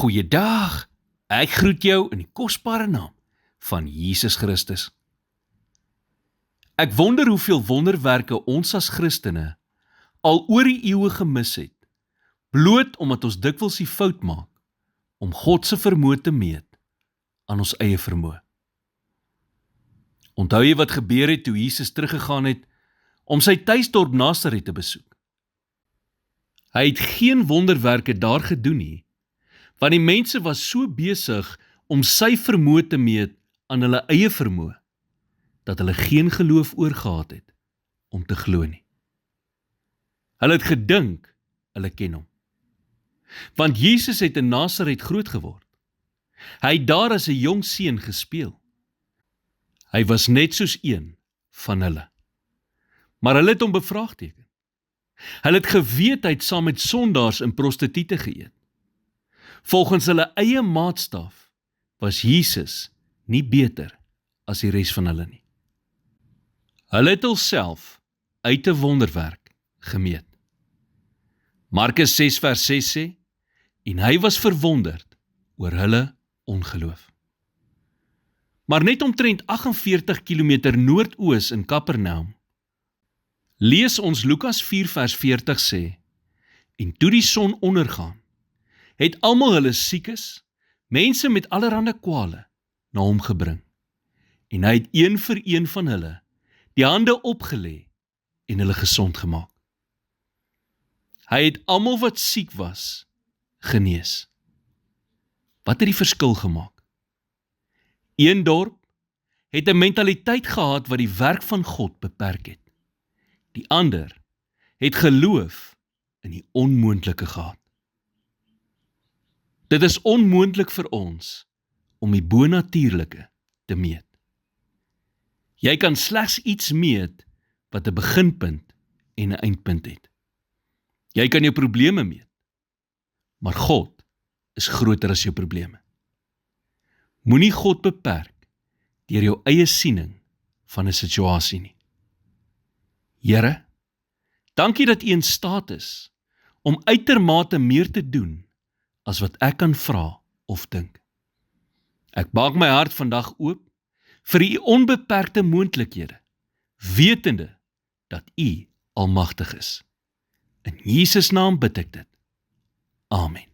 Goeiedag, ek groet jou in die kosbare naam van Jesus Christus. Ek wonder hoeveel wonderwerke ons as Christene al oor die eeue gemis het, bloot omdat ons dikwels die fout maak om God se vermoë te meet aan ons eie vermoë. Onthou jy wat gebeur het toe Jesus teruggegaan het om sy tuisdorp Nasaret te besoek? Hy het geen wonderwerke daar gedoen nie, want die mense was so besig om sy vermoë te meet aan hulle eie vermoë, dat hulle geen geloof oorgehad het om te glo nie. Hulle het gedink, hulle ken hom. Want Jesus het in Nasaret groot geword. Hy het daar as 'n jong seun gespeel. Hy was net soos een van hulle. Maar hulle het hom bevraagteken. Hulle het geweet hy het saam met sondaars en prostituie geëet. Volgens hulle eie maatstaf was Jesus nie beter as die res van hulle nie. Hulle het hulself uit 'n wonderwerk gemeet. Markus 6 vers 6 sê, en hy was verwonderd oor hulle ongeloof. Maar net omtrent 48 kilometer noordoos in Kapernaum, lees ons Lukas 4 vers 40 sê, en toe die son ondergaan, het almal hulle siekes, mense met allerhande kwale, na hom gebring. En hy het een vir een van hulle die hande opgelê en hulle gesond gemaak. Hy het almal wat siek was, genees. Wat het die verskil gemaak? Een dorp het 'n mentaliteit gehad wat die werk van God beperk het. Die ander het geloof in die onmoontlike gehad. Dit is onmoontlik vir ons om die bonatuurlike te meet. Jy kan slegs iets meet wat 'n beginpunt en 'n eindpunt het. Jy kan jou probleme meet, maar God is groter as jou probleme. Moenie God beperk deur jou eie siening van 'n situasie nie. Here, dankie dat U in staat is om uitermate meer te doen as wat ek kan vra of dink. Ek maak my hart vandag oop vir U onbeperkte moontlikhede, wetende dat U almagtig is. In Jesus naam bid ek dit. Amen.